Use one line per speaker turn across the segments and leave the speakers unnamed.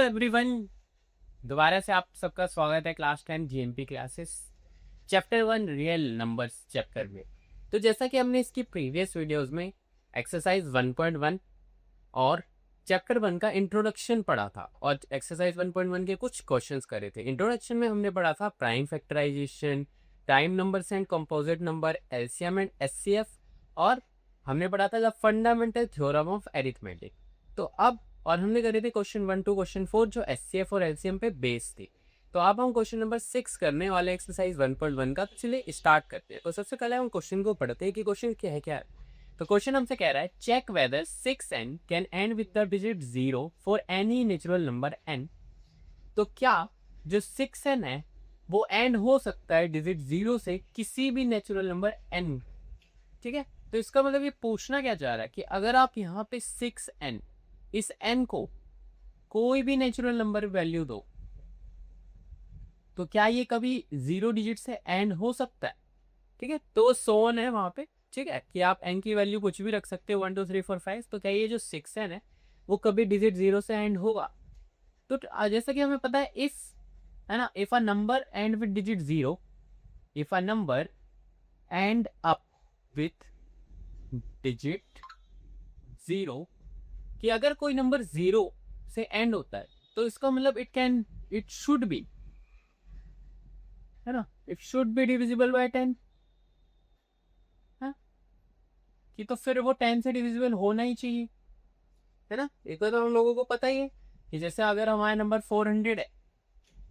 Everyone, दोबारा से आप सबका स्वागत है class 10 GMP classes chapter 1 real numbers chapter में। तो जैसा कि हमने इसकी प्रीवियस वीडियोस में एक्सरसाइज 1.1 और चैप्टर 1 का इंट्रोडक्शन पढ़ा था और एक्सरसाइज 1.1 के कुछ क्वेश्चंस करे थे। इंट्रोडक्शन में हमने पढ़ा था prime factorization, time numbers and composite number, LCM and HCF, और हमने पढ़ा था the fundamental theorem of arithmetic. तो अब और हमने करे थे क्वेश्चन 1 टू क्वेश्चन 4 जो एचसीएफ और एलसीएम पे बेस्ड थी। तो अब हम क्वेश्चन नंबर 6 करने वाले एक्सरसाइज 1.1 का। तो चलिए स्टार्ट करते हैं। तो सबसे पहले हम क्वेश्चन को पढ़ते हैं कि क्वेश्चन क्या है। तो क्वेश्चन हमसे कह रहा है check whether 6n can end with the digit 0 for any natural number n। तो क्या जो 6n है वो एंड हो सकता है डिजिट 0 से किसी भी नेचुरल नंबर n। ठीक है, तो इसका मतलब ये पूछना क्या चाह रहा है कि अगर आप यहाँ पे 6n, इस n को कोई भी नेचुरल नंबर वैल्यू दो तो क्या ये कभी 0 डिजिट से एंड हो सकता है। ठीक है, तो सोन है वहां पे। ठीक है, कि आप n की वैल्यू कुछ भी रख सकते हो 1 2 3 4 5। तो क्या ये जो 6n है वो कभी डिजिट 0 से एंड होगा। तो जैसा कि हमें पता है इफ, है ना, if a number and with digit 0, if a number and up with digit 0, कि अगर कोई नंबर 0 से एंड होता है तो इसका मतलब इट शुड बी, है ना, it should be divisible by 10। हाँ, कि तो फिर वो 10 से डिविजिबल होना ही चाहिए, है ना। एक तो हम लोगों को पता ही है कि जैसे अगर हमारा नंबर 400 है,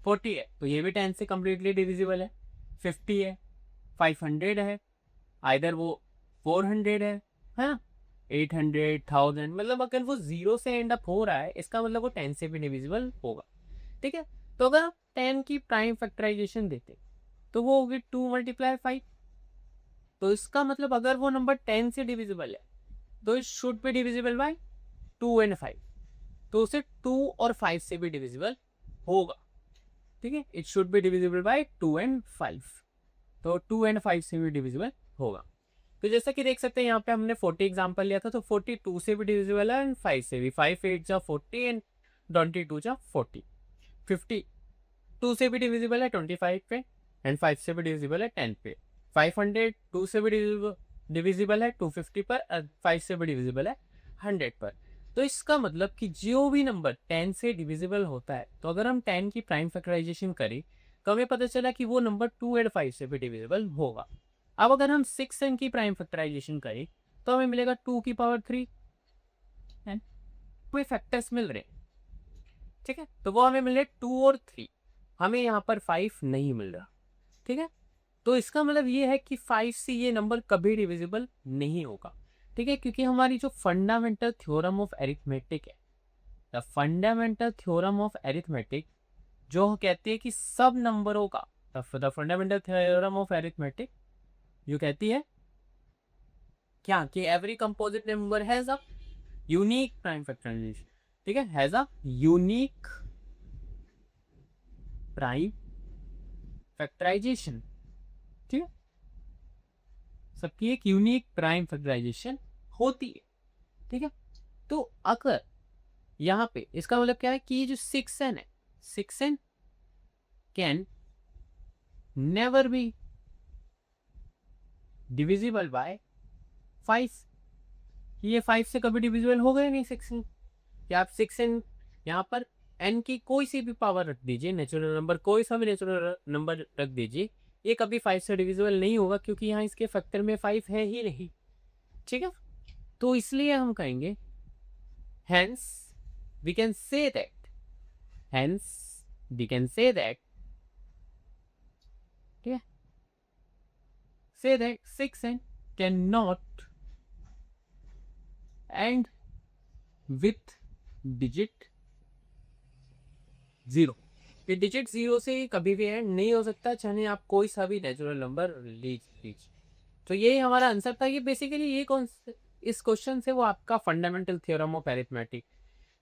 40 है, तो ये भी 10 से कम्प्लीटली डिविजिबल है। 50 है, 500 है, आइदर वो 400 है ना, 800, 1000, मतलब अगर वो 0 से एंड अप हो रहा है इसका मतलब वो 10 से भी डिविजिबल होगा। ठीक है, तो अगर आप 10 की प्राइम फैक्टराइजेशन देते तो वो होगी 2 × 5। तो इसका मतलब अगर वो नंबर 10 से डिविजिबल है तो it should be divisible by 2 and 5। तो उसे 2 और 5 से भी डिविजिबल होगा। ठीक है, it should be divisible by 2 and 5। तो 2 एंड 5 से भी डिविजिबल होगा। तो जैसा कि देख सकते हैं यहाँ पे हमने 40 एग्जाम्पल लिया था, तो 42 से भी डिविजिबल है एंड 5 से भी। 5 8 जा 40 एंड 22 जा 40। 52 से भी डिविजिबल है 25 पे एंड 5 से भी डिविजिबल है 10 पे। 500 2 से भी डिविजिबल है 250 पर, 5 से भी डिविजिबल है 100 पर। तो इसका मतलब कि जो भी नंबर 10 से डिविजिबल होता है, तो अगर हम 10 की प्राइम फैक्टराइजेशन करें तो हमें पता चला कि वो नंबर 2 एंड 5 से भी डिविजिबल होगा। अब अगर हम 6n की प्राइम फैक्टराइजेशन करें तो हमें मिलेगा 2 की पावर 3 एंड कोई फैक्टर्स मिल रहे। ठीक है, तो वो हमें मिल रहे 2 और 3, हमें यहाँ पर 5 नहीं मिल रहा। ठीक है, तो इसका मतलब ये है कि 5 से ये नंबर कभी डिविजिबल नहीं होगा। ठीक है, क्योंकि हमारी जो फंडामेंटल थ्योरम ऑफ अरिथमेटिक है, the fundamental theorem of arithmetic, जो कहती है कि सब नंबरों का, the fundamental theorem of arithmetic जो कहती है क्या कि every composite number has a unique prime factorization. ठीक है, has a unique prime factorization. ठीक है, सबकी एक यूनिक प्राइम फैक्टराइजेशन होती है। ठीक है, तो अगर यहाँ पे इसका मतलब क्या है कि ये जो 6n है, 6n can never be divisible by 5। ये 5 से कभी डिविजिबल हो गए नहीं 6n। कि आप 6n यहाँ पर n की कोई सी भी पावर रख दीजिए, नेचुरल नंबर कोई सा भी नेचुरल नंबर रख दीजिए, ये कभी 5 से डिविजिबल नहीं होगा क्योंकि यहाँ इसके फैक्टर में 5 है ही नहीं। ठीक है, तो इसलिए हम कहेंगे hence we can say that, hence we can say that, ठीक है, say that 6n cannot end with digit 0। कि डिजिट 0 से कभी भी एंड नहीं हो सकता, चाहे आप कोई सा भी नेचुरल नंबर लीजिए। तो ये हमारा आंसर था। ये बेसिकली ये कौन इस क्वेश्चन से वो आपका फंडामेंटल थ्योरम ऑफ अरिथमेटिक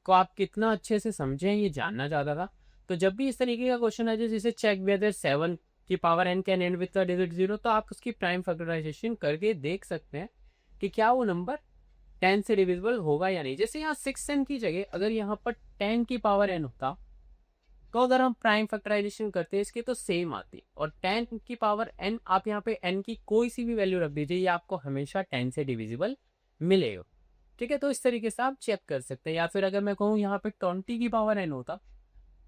को आप कितना अच्छे से समझें ये जानना चाहता था। तो जब भी इस तरीके का क्वेश्चन आ जाए जैसे चेक वेदर 7 की power n can end with digit 0, तो आप उसकी प्राइम फैक्टराइजेशन करके देख सकते हैं कि क्या वो नंबर 10 से डिविजिबल होगा या नहीं। जैसे यहाँ 6n की जगह अगर यहाँ पर 10 की पावर n होता तो अगर हम प्राइम फैक्टराइजेशन करते हैं इसकी तो सेम आती, और 10 की पावर n आप यहाँ पे n की कोई सी भी वैल्यू रख दीजिए, ये आपको हमेशा 10 से डिविजिबल मिलेगा। ठीक है, तो इस तरीके से आप चेक कर सकते हैं। या फिर अगर मैं कहूँ यहाँ पे 20 की पावर n होता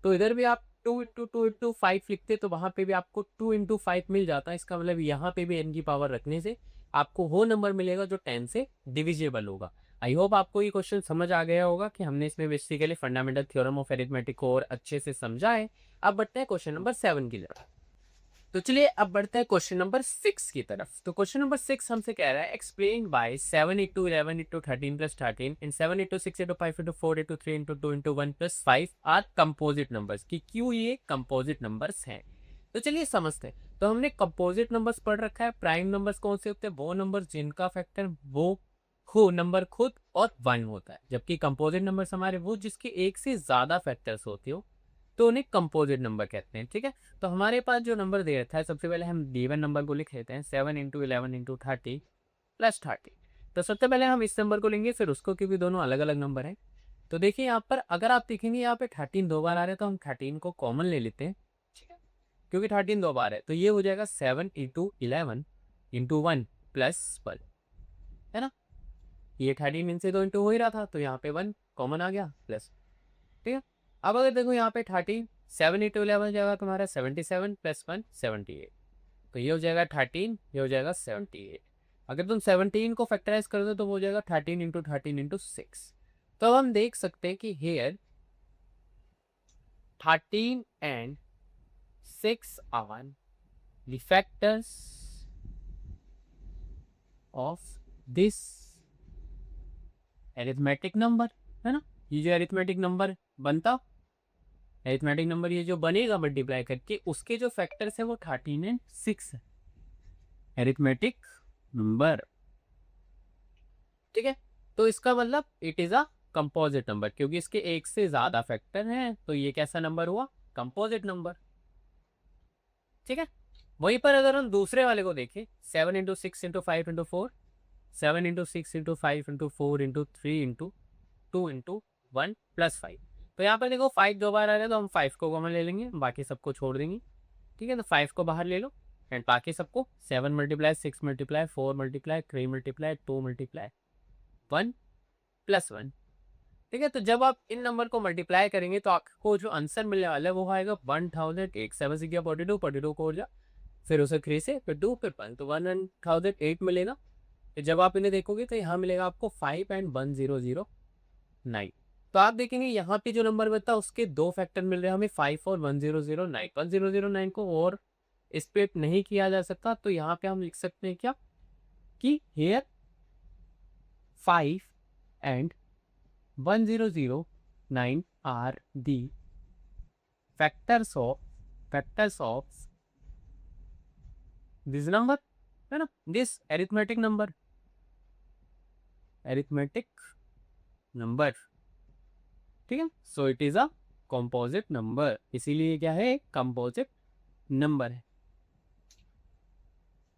तो इधर भी आप 2 × 5 लिखते तो वहां पे भी आपको 2 × 5 मिल जाता। इसका मतलब यहाँ पे भी n की पावर रखने से आपको वो नंबर मिलेगा जो 10 से डिविजिबल होगा। आई होप आपको ये क्वेश्चन समझ आ गया होगा कि हमने इसमें basically fundamental theorem of arithmetic को और अच्छे से समझा है। अब बढ़ते हैं क्वेश्चन नंबर 7 की तरफ। तो चलिए अब बढ़ते हैं क्वेश्चन नंबर 6 की तरफ। तो क्वेश्चन नंबर 6 हमसे कह रहा है explain by 7 × 11 × 13 + 13 in 7 × 6 × 5 × 4 × 3 × 2 × 1 + 5 are composite numbers, कि क्यों ये कंपोजिट नंबर्स हैं। तो चलिए समझते हैं। तो हमने कंपोजिट नंबर्स पढ़ रखा है। प्राइम नंबर्स कौन से होते हैं? वो नंबर्स जिनका फैक्टर वो नंबर खुद और 1 होता है, जबकि कंपोजिट नंबर्स हमारे वो जिसके एक से ज्यादा फैक्टर्स होते हो तो उन्हें कंपोजिट नंबर कहते हैं। ठीक है, तो हमारे पास जो नंबर दे रखा है सबसे पहले हम गिवन नंबर को लिख लेते हैं 7 × 11 × 30 + 30। तो सबसे पहले हम इस नंबर को लेंगे फिर उसको, क्योंकि दोनों अलग अलग नंबर हैं। तो देखिए यहाँ पर अगर आप देखेंगे यहाँ पे 13 दो बार आ रहा है तो हम 13 को कॉमन ले लेते हैं। ठीक है, क्योंकि 13 दो बार है तो ये हो जाएगा 7 × 11 × 1 + 1, है ना। ये 13 इनसे तो इंटू हो ही रहा था तो यहाँ पे 1 कॉमन आ गया प्लस। ठीक है, अब अगर देखो यहाँ पे 13 7 × 11 हो जाएगा तुम्हारा 77 + 1 78। तो ये हो जाएगा 13, ये हो जाएगा 78। अगर तुम 17 को फैक्टराइज कर दो तो वो हो जाएगा 13 × 13 × 6। तो अब हम देख सकते हैं कि hair 13 and 6 are the factors of this arithmetic number, है ना। ये जो अरिथमेटिक नंबर बनता, अरिथमेटिक नंबर ये जो बनेगा मल्टीप्लाई करके, उसके जो फैक्टर्स है वो 13 and 6 है अरिथमेटिक नंबर। ठीक है, तो इसका मतलब it is a composite number, क्योंकि इसके एक से ज्यादा फैक्टर हैं तो ये कैसा नंबर हुआ? Composite number. ठीक है, वहीं पर अगर हम दूसरे वाले को देखें 7 × 6 × 5 × 4, 7 × 6 × 5 × 4 × 3 × 2 × 1 + 5। तो यहाँ पर देखो 5 दो बार आ रहा है तो हम 5 को कॉमन ले लेंगे, बाकी सबको छोड़ देंगे। ठीक है, तो 5 को बाहर ले लो एंड बाकी सबको 7 × 6 × 4 × 3 × 2 × 1 + 1। ठीक है, तो जब आप इन नंबर को मल्टीप्लाई करेंगे तो आपको जो आंसर मिलने वाला है वो आएगा 1008। 7 से गया 42, 42 को हो जा फिर उसे 3 से फिर 2 फिर 1 तो 1008 मिलेगा। तो जब आप इन्हें देखोगे तो यहाँ मिलेगा आपको 5 and 1009। तो आप देखेंगे यहाँ पे जो नंबर बता उसके दो फैक्टर मिल रहे हैं हमें 5 और 1009। 1009 को और स्प्लिट नहीं किया जा सकता, तो यहाँ पे हम लिख सकते हैं क्या कि hair 5 and 1009 are the factors of this number, है ना, this arithmetic number। ठीक है, so it is a composite number, इसीलिए क्या है? कंपोजिट नंबर है।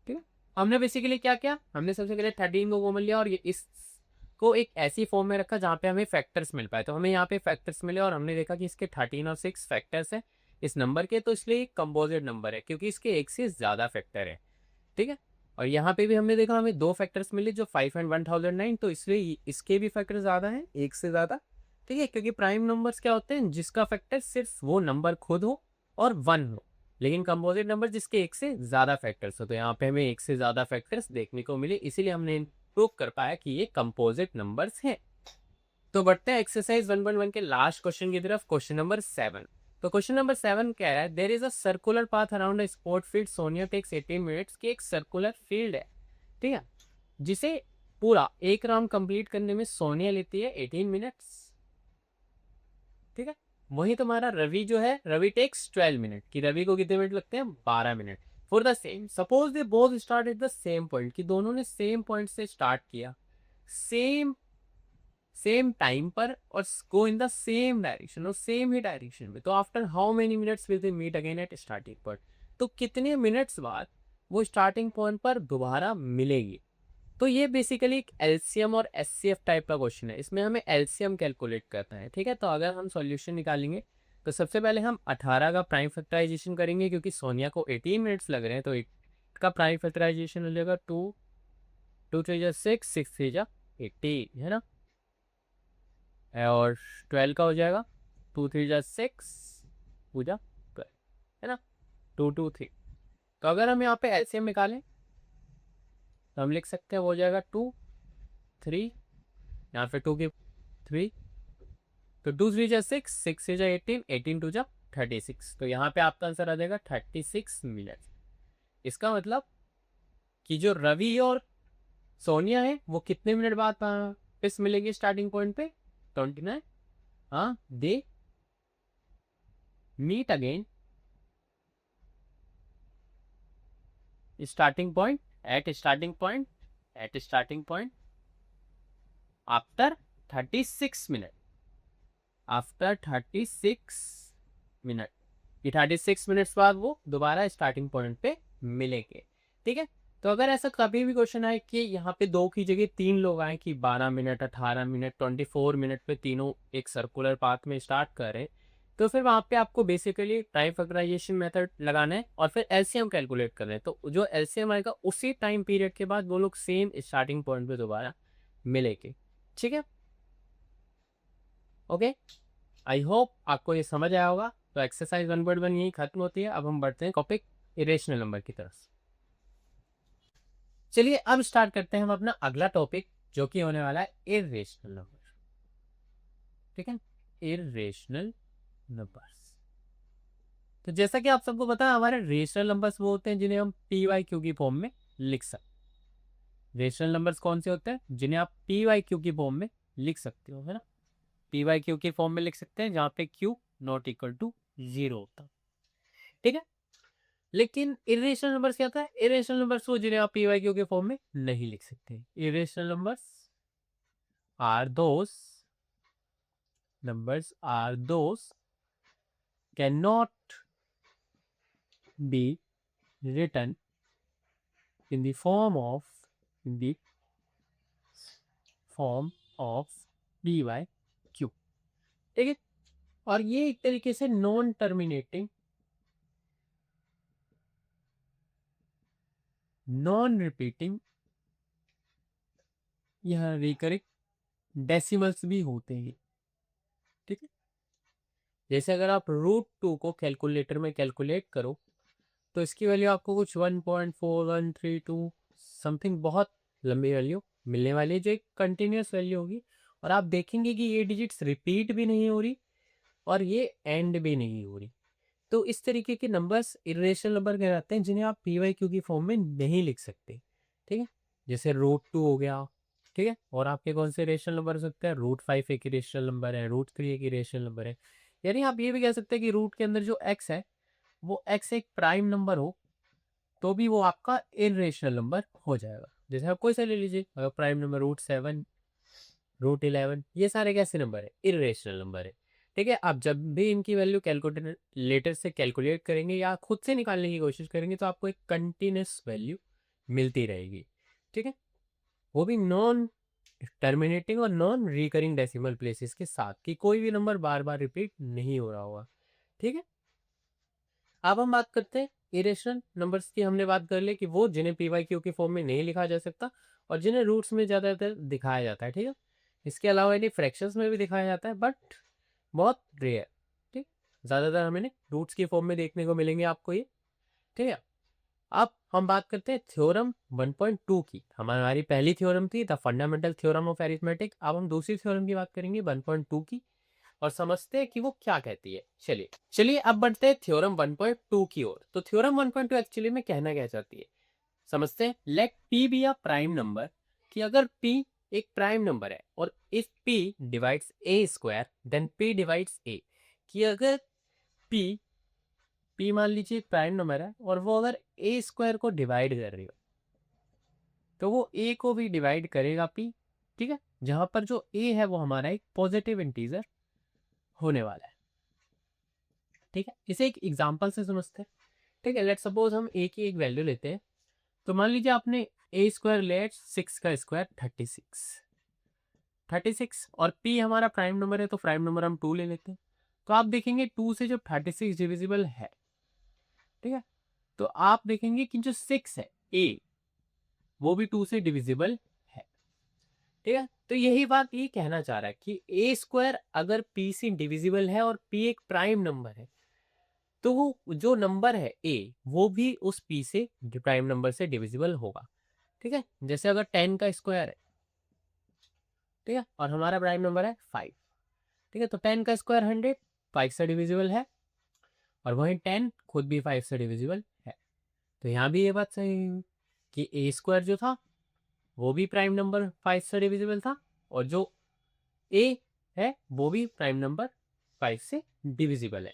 ठीक है, हमने बेसिकली क्या किया? हमने सबसे पहले 13 को कॉमन लिया और ये इसको एक ऐसी फॉर्म में रखा जहाँ पे हमें फैक्टर्स मिल पाए। तो हमें यहाँ पे फैक्टर्स मिले और हमने देखा कि इसके 13 और 6 फैक्टर्स है इस नंबर के, तो इसलिए कंपोजिट नंबर है क्योंकि इसके एक से ज्यादा फैक्टर है। ठीक है, और यहाँ पे भी हमने देखा हमें दो फैक्टर्स मिले जो 5 and 1009, तो इसलिए इसके भी फैक्टर ज्यादा है, एक से ज्यादा। ठीक है, क्योंकि प्राइम नंबर्स क्या होते हैं? जिसका फैक्टर सिर्फ वो नंबर खुद हो और 1 हो। लेकिन कंपोजिट नंबर जिसके एक से ज्यादा फैक्टर्स हो, तो यहाँ पे हमें एक से ज्यादा फैक्टर्स देखने को मिले, इसीलिए हमने प्रूव कर पाया कि ये कंपोजिट नंबर्स हैं। तो बढ़ते हैं एक्सरसाइज 1.1 के लास्ट क्वेश्चन की तरफ, क्वेश्चन नंबर 7। तो क्वेश्चन नंबर 7 कह रहा है there is a circular path around a sport field, Sonia takes 18 minutes की एक सर्कुलर फील्ड है। ठीक है, जिसे पूरा एक राउंड कंप्लीट करने में सोनिया लेती है 18 मिनट्स। ठीक है, वही तुम्हारा रवि जो है, रवि टेक्स 12 मिनट, कि रवि को कितने मिनट लगते हैं? 12 minute. For the same suppose they both start at the same point, कि दोनों ने सेम पॉइंट से स्टार्ट किया सेम टाइम पर और go in the same direction और सेम ही डायरेक्शन में, तो after how many minutes will they meet again at starting point? तो कितने मिनट्स बाद वो स्टार्टिंग पॉइंट पर दोबारा मिलेगी? तो ये बेसिकली एक एलसीएम और एचसीएफ टाइप का क्वेश्चन है, इसमें हमें एलसीएम कैलकुलेट करना है, ठीक है। तो अगर हम सॉल्यूशन निकालेंगे तो सबसे पहले हम 18 का प्राइम फैक्टराइजेशन करेंगे, क्योंकि सोनिया को 18 मिनट्स लग रहे हैं, तो 8 का प्राइम फैक्टराइजेशन हो जाएगा 2 2 3 जा 6 6 3 जा 18, है ना। और 12 का हो जाएगा 2 3 जा 6 पूजा 12, है ना, 2 2 3। तो अगर हम यहाँ पे एलसीएम निकालें तो हम लिख सकते हैं वो हो जाएगा 2 3, यहाँ पे 2 की 3, तो 2 3 जा 6 6 से जा 18 18 2 जा 36, तो यहाँ पे आपका आंसर आ जाएगा 36 मिनट। इसका मतलब कि जो रवि और सोनिया है वो कितने मिनट बाद वापस मिलेंगे स्टार्टिंग पॉइंट पे, 29। हाँ, they meet again starting point at starting point after 36 minute, after 36 minute, ये 36 मिनट्स बाद वो दोबारा स्टार्टिंग पॉइंट पे मिलेंगे, ठीक है। तो अगर ऐसा कभी भी क्वेश्चन आए कि यहाँ पे 2 की जगह 3 लोग आए कि 12 मिनट 18 मिनट 24 मिनट पे तीनों एक सर्कुलर पाथ में स्टार्ट करें, तो फिर वहाँ पे आपको बेसिकली टाइम फैक्टराइजेशन मेथड लगाना है और फिर एलसीएम कैलकुलेट करना है। तो जो एलसीएम आएगा उसी टाइम पीरियड के बाद वो लोग सेम स्टार्टिंग पॉइंट पे दोबारा मिलेंगे, ठीक है। ओके, आई होप आपको ये समझ आया होगा। तो एक्सरसाइज 1.1 यही खत्म होती है। अब हम बढ़ते हैं टॉपिक इरेशनल नंबर की तरफ। चलिए अब स्टार्ट करते हैं हम अपना अगला टॉपिक, जो कि होने वाला है इरेशनल नंबर, ठीक है, इरेशनल नंबर्स। तो जैसा कि आप सबको पता है, हमारे रेशनल नंबर्स वो होते हैं जिन्हें हम पी वाई क्यू की फॉर्म में लिख सकते हैं। रेशनल नंबर्स कौन से होते हैं जिन्हें आप पी वाई क्यू की फॉर्म में लिख सकते हो, है ना, पी वाई क्यू की फॉर्म में लिख सकते हैं, जहाँ पे क्यू नॉट इक्वल टू 0 होता है, ठीक है। लेकिन इरेशनल नंबर्स क्या होता है, इरेशनल नंबर्स वो जिन्हें आप पी वाई क्यू के फॉर्म में नहीं लिख सकते। Irrational numbers are those numbers are those cannot be written in the form of p by q, ठीक है। और ये एक तरीके से नॉन टर्मिनेटिंग, नॉन रिपीटिंग या रिकरिंग डेसिमल्स भी होते हैं, ठीक है। जैसे अगर आप √2 को कैलकुलेटर में कैलकुलेट करो तो इसकी वैल्यू आपको कुछ 1.4132 समथिंग बहुत लंबी वैल्यू मिलने वाली है, जो एक कंटिन्यूस वैल्यू होगी। और आप देखेंगे कि ये डिजिट्स रिपीट भी नहीं हो रही और ये एंड भी नहीं हो रही। तो इस तरीके के नंबर्स इरेशनल नंबर कहलाते हैं, जिन्हें आप पी वाई क्यू की फॉर्म में नहीं लिख सकते, ठीक है। जैसे √2 हो गया, ठीक है। और आपके कौन से रेशनल नंबर हो सकते हैं, √5 एक इरेशनल नंबर है, √3 एक इरेशनल नंबर है। यानी आप ये भी कह सकते हैं कि रूट के अंदर जो एक्स है वो एक्स एक प्राइम नंबर हो तो भी वो आपका इरेशनल नंबर हो जाएगा। जैसे आप कोई सा ले लीजिए, अगर प्राइम नंबर √7 √11, ये सारे कैसे नंबर है, इरेशनल नंबर है, ठीक है। आप जब भी इनकी वैल्यू कैलकुलेटर से कैलकुलेट करेंगे या खुद से निकालने की कोशिश करेंगे तो आपको एक कंटिन्यूस वैल्यू मिलती रहेगी, ठीक है। वो भी नॉन टर्मिनेटिंग और नॉन रिकरिंग डेसिमल प्लेसेस के साथ, कि कोई भी नंबर बार बार रिपीट नहीं हो रहा होगा, ठीक है। अब हम बात करते हैं इरेशनल नंबर्स की। हमने बात कर ली कि वो जिन्हें पी वाई क्यू की फॉर्म में नहीं लिखा जा सकता और जिन्हें रूट्स में ज़्यादातर दिखाया जाता है, ठीक है। इसके अलावा इन्हें फ्रैक्शंस में भी दिखाया जाता है, बट बहुत रेयर, ठीक। ज़्यादातर हमें रूट्स की फॉर्म में देखने को मिलेंगे आपको ये, ठीक है। अब हम बात करते हैं थ्योरम 1.2 की। हमारी पहली थ्योरम थी the fundamental theorem of arithmetic. अब हम दूसरी थ्योरम की बात करेंगे 1.2 की और समझते हैं कि वो क्या कहती है। चलिए चलिए अब बढ़ते हैं थ्योरम 1.2 की ओर। तो थ्योरम 1.2 एक्चुअली में कहना क्या चाहती है, समझते हैं। Let P be a prime number, कि अगर पी एक प्राइम नंबर है और if P divides A square then P divides A, कि अगर पी मान लीजिए प्राइम नंबर है और वो अगर ए स्क्वायर को डिवाइड कर रही हो तो वो ए को भी डिवाइड करेगा पी, ठीक है। जहां पर जो ए है वो हमारा एक पॉजिटिव इंटीजर होने वाला है, ठीक है। इसे एक एग्जांपल से समझते हैं, ठीक है। लेट सपोज हम ए की एक वैल्यू लेते हैं। तो मान लीजिए आपने ए स्क्वायर लेट्स 6 का स्क्वायर 36 और पी हमारा प्राइम नंबर है तो प्राइम नंबर हम 2 ले लेते हैं। तो आप देखेंगे 2 से जब 36 डिविजिबल है, ठीक है, तो आप देखेंगे कि जो 6 है ए वो भी 2 से डिविजिबल है, ठीक है। तो यही बात ये कहना चाह रहा है कि ए स्क्वायर अगर पी से डिविजिबल है और पी एक प्राइम नंबर है तो वो जो नंबर है ए वो भी उस पी से प्राइम नंबर से डिविजिबल होगा, ठीक है। जैसे अगर 10 का स्क्वायर है, ठीक है, और हमारा प्राइम नंबर है 5, ठीक है, तो 10 का स्क्वायर 100 5 से डिविजिबल है और वहीं 10 खुद भी 5 से डिविजिबल है। तो यहाँ भी ये बात सही है कि ए स्क्वायर जो था वो भी प्राइम नंबर 5 से डिविजिबल था और जो ए है वो भी प्राइम नंबर 5 से डिविजिबल है,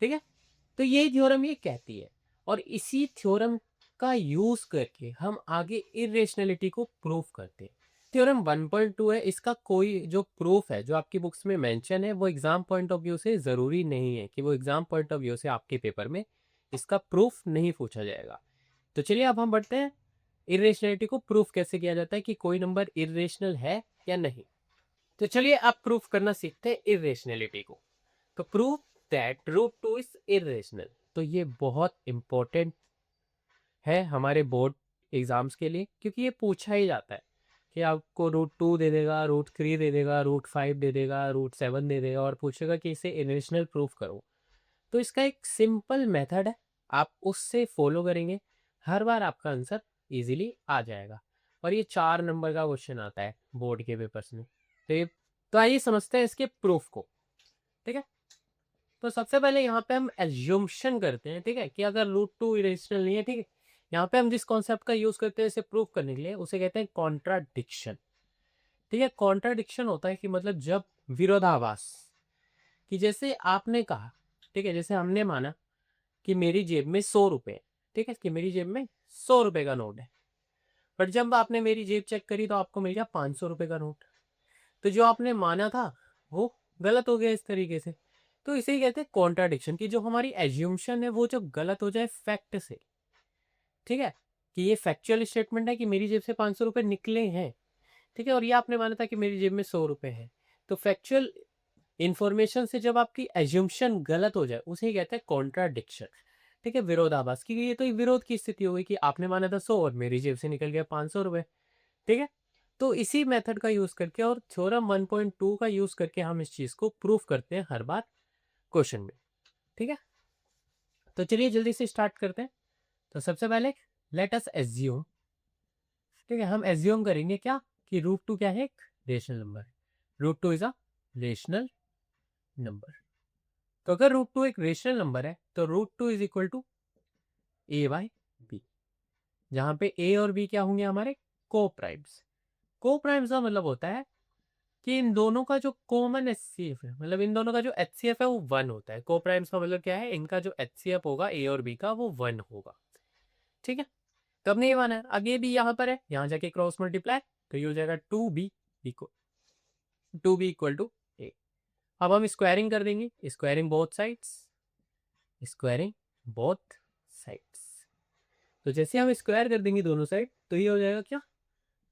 ठीक है। तो ये थ्योरम ये कहती है और इसी थ्योरम का यूज करके हम आगे इरेशनलिटी को प्रूव करते हैं। थ्योरम 1.2 है, इसका कोई जो प्रूफ है जो आपकी बुक्स में मेंशन है वो एग्जाम पॉइंट ऑफ व्यू से ज़रूरी नहीं है कि वो एग्जाम पॉइंट ऑफ व्यू से आपके पेपर में इसका प्रूफ नहीं पूछा जाएगा। तो चलिए अब हम बढ़ते हैं इरेशनलिटी को प्रूफ कैसे किया जाता है कि कोई नंबर इरेशनल है या नहीं। तो चलिए आप प्रूफ करना सीखते हैं इरेशनलिटी को। तो proof that root 2 is irrational. तो ये बहुत इंपॉर्टेंट है हमारे बोर्ड एग्जाम्स के लिए क्योंकि ये पूछा ही जाता है कि आपको रूट 2 दे देगा, रूट 3 दे देगा, रूट 5 दे देगा, रूट 7 दे देगा और पूछेगा कि इसे इरेशनल प्रूफ करो। तो इसका एक सिंपल मेथड है, आप उससे फॉलो करेंगे हर बार आपका आंसर इजीली आ जाएगा। और ये 4 नंबर का क्वेश्चन आता है बोर्ड के पेपर्स में। तो आइए समझते हैं इसके प्रूफ को, ठीक है। तो सबसे पहले यहाँ पे हम एज्यूम्शन करते हैं, ठीक है, कि अगर रूट 2 इरेशनल नहीं है, ठीक है, यहाँ पे हम जिस कॉन्सेप्ट का यूज करते हैं इसे प्रूफ करने के लिए उसे कहते हैं कॉन्ट्राडिक्शन, ठीक है। कॉन्ट्राडिक्शन होता है कि मतलब जब विरोधाभास, कि जैसे आपने कहा, ठीक है, जैसे हमने माना कि मेरी जेब में 100 रुपए है, ठीक है, कि मेरी जेब में 100 रुपए का नोट है, बट जब आपने मेरी जेब चेक करी तो आपको मिल गया 500 रुपए का नोट। तो जो आपने माना था वो गलत हो गया इस तरीके से। तो इसे ही कहते हैं कॉन्ट्राडिक्शन, कि जो हमारी एज्यूम्शन है वो जो गलत हो जाए फैक्ट से, ठीक है, कि ये फैक्चुअल स्टेटमेंट है कि मेरी जेब से 500 रुपए निकले हैं, ठीक है, और ये आपने माना था कि मेरी जेब में 100 रुपए है। तो फैक्चुअल इंफॉर्मेशन से जब आपकी एज्यूम्शन गलत हो जाए उसे ही कहते हैं कॉन्ट्राडिक्शन, ठीक है, विरोधाभास, क्योंकि ये तो एक विरोध की स्थिति हो गई कि आपने माना था 100 और मेरी जेब से निकल गया 500 रुपए, ठीक है। तो इसी मेथड का यूज करके और थ्योरम 1.2 का यूज करके हम इस चीज को प्रूफ करते हैं हर बार क्वेश्चन में, ठीक है। तो चलिए जल्दी से स्टार्ट करते हैं। तो सबसे पहले लेट अस एज्यूम, ठीक है, हम एज्यूम करेंगे क्या कि रूट 2 क्या है, एक रेशनल नंबर है। Root 2 is a rational number. तो अगर रूट 2 एक रेशनल नंबर है तो root 2 is equal to a by b, जहां पे ए और बी क्या होंगे, हमारे को प्राइम्स। को प्राइम्स का मतलब होता है कि इन दोनों का जो कॉमन एचसीएफ है, मतलब इन दोनों का जो एचसीएफ है वो 1 होता है। को प्राइम्स का मतलब क्या है, इनका जो एचसीएफ होगा ए और बी का वो 1 होगा, ठीक है। तो अब नहीं माना है, आगे भी यहाँ पर है, यहाँ जाके क्रॉस मल्टीप्लाई तो ये हो जाएगा 2b इक्वल टू ए। अब हम स्क्वायरिंग कर देंगे, स्क्वायरिंग बोथ साइड्स। तो जैसे हम स्क्वायर कर देंगे दोनों साइड तो ये हो जाएगा क्या,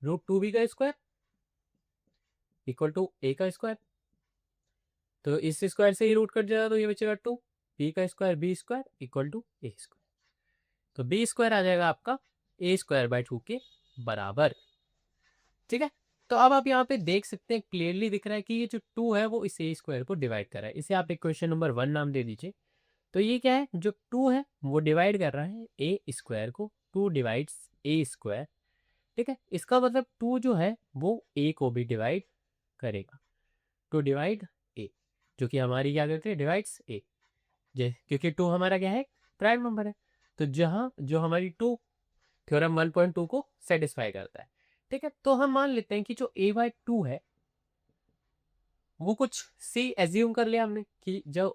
रूट 2b का स्क्वायर इक्वल टू ए का स्क्वायर। तो इस स्क्वायर से ही रूट कट जाएगा तो ये बचेगा 2, बी का square b square equal to a square. तो बी स्क्वायर आ जाएगा आपका ए स्क्वायर बाई 2 के बराबर, ठीक है। तो अब आप यहाँ पे देख सकते हैं, क्लियरली दिख रहा है कि ये जो 2 है वो इस ए स्क्वायर को डिवाइड कर रहा है। इसे आप इक्वेशन नंबर 1 नाम दे दीजिए। तो ये क्या है, जो 2 है वो डिवाइड कर रहा है ए स्क्वायर को, 2 डिवाइड्स ए स्क्वायर, ठीक है। इसका मतलब 2 जो है वो ए को भी डिवाइड करेगा, 2 डिवाइड ए, जो कि हमारी क्या करते हैं, डिवाइड्स ए, क्योंकि 2 हमारा क्या है, प्राइम नंबर है। तो जहाँ जो हमारी 2 थ्योरम 1.2 को सेटिस्फाई करता है, ठीक है। तो हम मान लेते हैं कि जो a बाई 2 है वो कुछ सी एज्यूम कर लिया हमने कि जो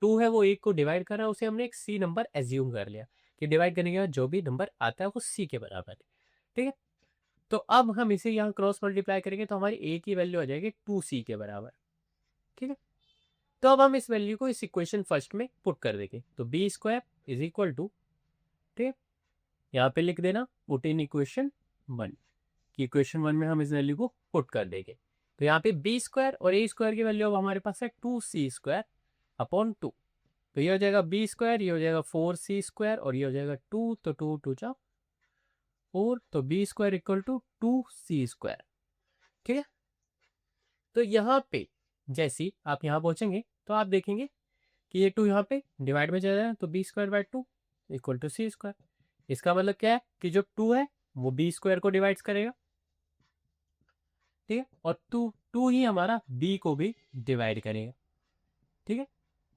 2 है वो 1 को डिवाइड कर रहा है, उसे हमने एक सी नंबर एज्यूम कर लिया कि डिवाइड करने के बाद जो भी नंबर आता है वो सी के बराबर है, ठीक है। तो अब हम इसे यहाँ क्रॉस मल्टीप्लाई करेंगे तो हमारी a की वैल्यू आ जाएगी 2c के बराबर, ठीक है। तो अब हम इस वैल्यू को इस इक्वेशन फर्स्ट में पुट कर देंगे। तो b² इज इक्वल टू, ठीक है, यहाँ पे लिख देना पुट इन इक्वेशन 1 कि इक्वेशन 1 में हम इस वैल्यू को पुट कर देंगे। तो यहाँ पे बी स्क्वायर और ए स्क्वायर की वैल्यू अब हमारे पास है 2c² अपॉन 2। तो ये हो जाएगा बी स्क्वायर, ये हो जाएगा 4c² और ये हो जाएगा 2, तो 2 2 जा 4, तो b square equal to 2c²। ठीक है, तो यहाँ पे जैसी आप यहाँ पहुंचेंगे तो आप देखेंगे कि ये 2 यहाँ पे डिवाइड में चला जाए, तो b square by 2 equal to c²। इसका मतलब क्या है कि जो 2 है वो बी स्क्वायर को डिवाइड करेगा, ठीक है, और 2 ही हमारा बी को भी डिवाइड करेगा। ठीक है,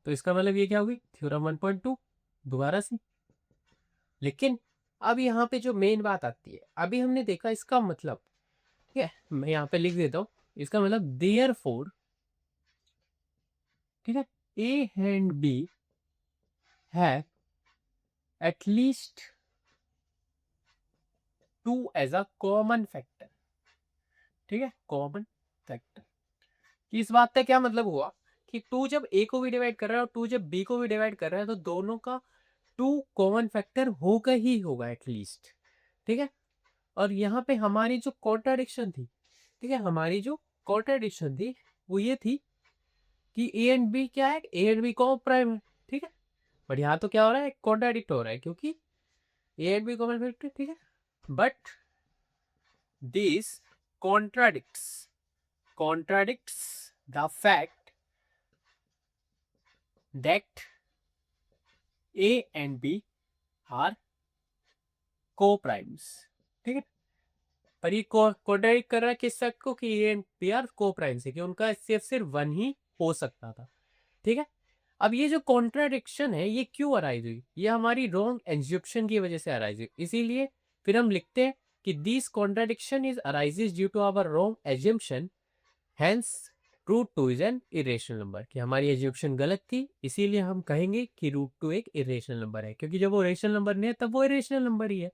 तो इसका मतलब ये क्या होगी, थ्योरम 1.2 दोबारा से। लेकिन अब यहाँ पे जो मेन बात आती है, अभी हमने देखा इसका मतलब, ठीक है, मैं यहाँ पे लिख देता हूँ, इसका मतलब देयरफॉर, ठीक है, a and b have at least 2 as a common factor. ठीक है, कॉमन फैक्टर। इस बात का क्या मतलब हुआ कि 2 जब ए को भी डिवाइड कर रहा है और 2 जब बी को भी डिवाइड कर रहा है, तो दोनों का 2 कॉमन फैक्टर होगा ही होगा एटलीस्ट। ठीक है, और यहाँ पे हमारी जो कॉन्ट्राडिक्शन थी, ठीक है, हमारी जो कॉन्ट्राडिक्शन थी वो ये थी कि ए एंड बी क्या है, a and b common prime है। ठीक है, बट यहाँ तो क्या हो रहा है, कॉन्ट्राडिक्ट हो रहा है, क्योंकि a and b common factor, ठीक है, but this contradicts the fact that A and B are co-primes। ठीक है, पर ये कॉन्ट्राडिक्ट कर रहा है किस फैक्ट को, कि ए एंड बी आर को-प्राइम्स है, कि उनका सिर्फ 1 ही हो सकता था। ठीक है, अब ये जो कॉन्ट्राडिक्शन है ये क्यों अराइज हुई, ये हमारी रॉन्ग एज्यूप्शन की वजह से अराइज हुई। इसीलिए फिर हम लिखते हैं कि this contradiction is arises due to our wrong assumption, hence root 2 is an irrational number. कि हमारी एज्यूप्शन गलत थी, इसीलिए हम कहेंगे कि रूट 2 एक इरेशनल नंबर है, क्योंकि जब वो रेशनल नंबर नहीं है तब वो इरेशनल नंबर ही है।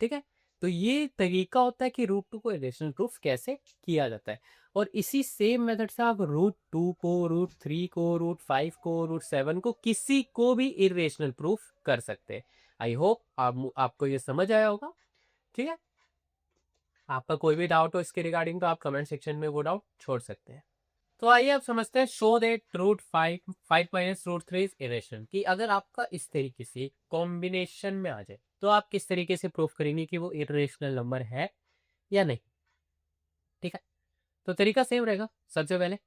ठीक है, तो ये तरीका होता है कि रूट 2 को इरेशनल प्रूफ कैसे किया जाता है। और इसी सेम मेथड से आप रूट 2 को, रूट 3 को, रूट 5 को, रूट 7 को, किसी को भी इरेशनल प्रूफ कर सकते हैं। आई होप आपको ये समझ आया होगा। ठीक है, आपका कोई भी डाउट हो इसके रिगार्डिंग तो आप कमेंट सेक्शन में वो डाउट छोड़ सकते हैं। तो आइए आप समझते हैं show that root 5 minus root 3 is irrational. कि अगर आपका इस तरीके से कॉम्बिनेशन में आ जाए तो आप किस तरीके से प्रूफ करेंगे कि वो इरेशनल नंबर है या नहीं। ठीक है, तो तरीका सेम रहेगा। सबसे पहले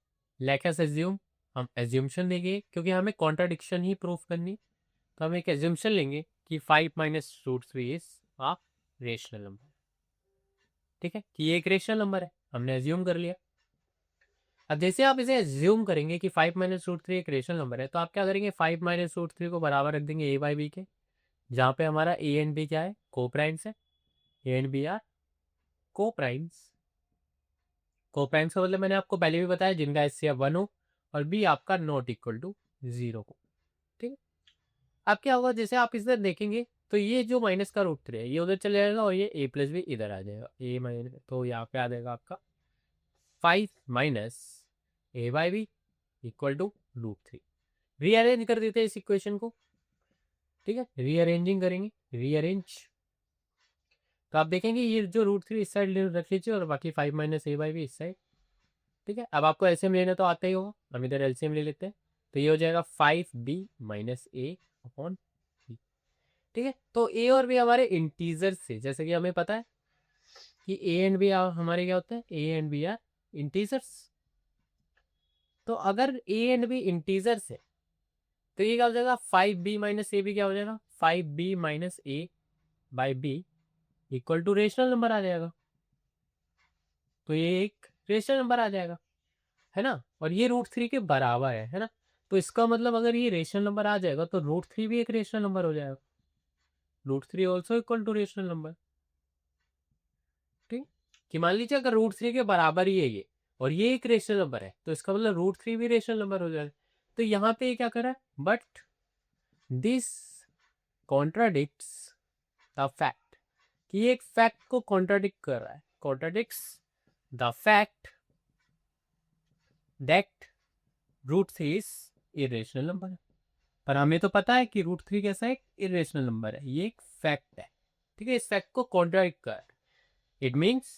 लेट अस एज्यूम, हम एज्यूमशन लेंगे क्योंकि हमें कॉन्ट्राडिक्शन ही प्रूफ करनी। तो हम एक एज्यूमशन लेंगे कि 5 minus root 3 is a rational number. ठीक है, कि ये एक रेशनल नंबर है, हमने एज्यूम कर लिया। अब जैसे आप इसे एज्यूम करेंगे कि 5 माइनस रूट 3 एक रेशनल नंबर है, तो आप क्या करेंगे, 5 माइनस रूट 3 को बराबर रख देंगे ए बाई बी के, जहाँ पे हमारा ए एंड बी क्या है, को प्राइम्स है। ए एंड बी आर को प्राइम्स। को प्राइम्स का मतलब मैंने आपको पहले भी बताया, जिनका एस 1 हो और बी आपका नॉट इक्वल टू 0 हो। ठीक है, अब क्या होगा, जैसे आप इधर देखेंगे तो ये जो माइनस का रूट 3 है ये उधर चले जाएगा और ये ए प्लस भी इधर आ जाएगा, ए माइनस, तो यहाँ पे आ जाएगा आपका 5 minus A by B equal to root 3। Rearrange कर देते हैं इस इक्वेशन को। ठीक है, रीअरेंजिंग करेंगे, रीअरेंज, तो आप देखेंगे ये जो रूट 3 इस साइड रख लीजिए और बाकी 5 माइनस ए बाई बी इस साइड। ठीक है, अब आपको एलसीएम लेना तो आता ही होगा, हम इधर एलसीएम ले लेते हैं। तो ये हो जाएगा 5b माइनस ए अपॉन बी। ठीक है, तो ए और बी हमारे इंटीजर से, जैसे कि हमें पता है कि ए एंड बी हमारे क्या होते हैं, a and b are integers. तो अगर ए एंड बी इंटीजर से, तो ये क्या हो जाएगा, 5b माइनस ए बी क्या हो जाएगा, 5b minus A by B equal to rational number आ जाएगा। तो ये एक रेशनल नंबर आ जाएगा, है ना, और ये रूट 3 के बराबर है ना। तो इसका मतलब अगर ये रेशनल नंबर आ जाएगा तो रूट 3 भी एक रेशनल नंबर हो जाएगा, root 3 also equal to rational number. ठीक, कि मान लीजिए अगर रूट 3 के बराबर ही है ये और ये एक रेशनल नंबर है, तो इसका मतलब रूट 3 भी रेशनल नंबर हो जाएगा। तो यहाँ पे क्या करा है, but this contradicts the fact, कि ये एक फैक्ट को कॉन्ट्राडिक्ट कर रहा है, contradicts the fact that root 3 is irrational number है। पर हमें तो पता है कि रूट 3 कैसा एक इरेशनल नंबर है, ये एक फैक्ट है। ठीक है, इस फैक्ट को कॉन्ट्राडिक्ट कर, इट मीन्स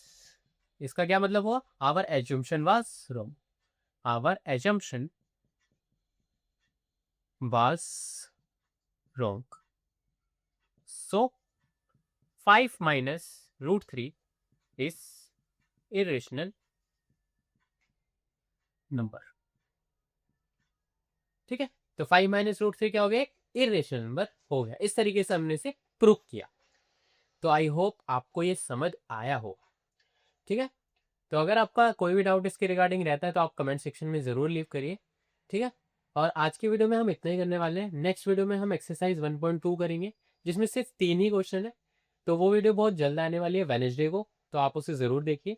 इसका क्या मतलब हुआ, our assumption was wrong, our assumption was wrong. So 5 minus root 3 is irrational number. ठीक है, तो 5 माइनस रूट 3 क्या हो गया, इरेशनल नंबर हो गया. इस तरीके से हमने इसे प्रूव किया. तो आई होप आपको ये समझ आया हो. ठीक है, तो अगर आपका कोई भी डाउट इसके रिगार्डिंग रहता है तो आप कमेंट सेक्शन में ज़रूर लीव करिए. ठीक है, और आज की वीडियो में हम इतना ही करने वाले हैं. नेक्स्ट वीडियो में हम एक्सरसाइज 1.2 करेंगे जिसमें सिर्फ 3 ही क्वेश्चन है. तो वो वीडियो बहुत जल्द आने वाली है वेडनेसडे को, तो आप उसे ज़रूर देखिए.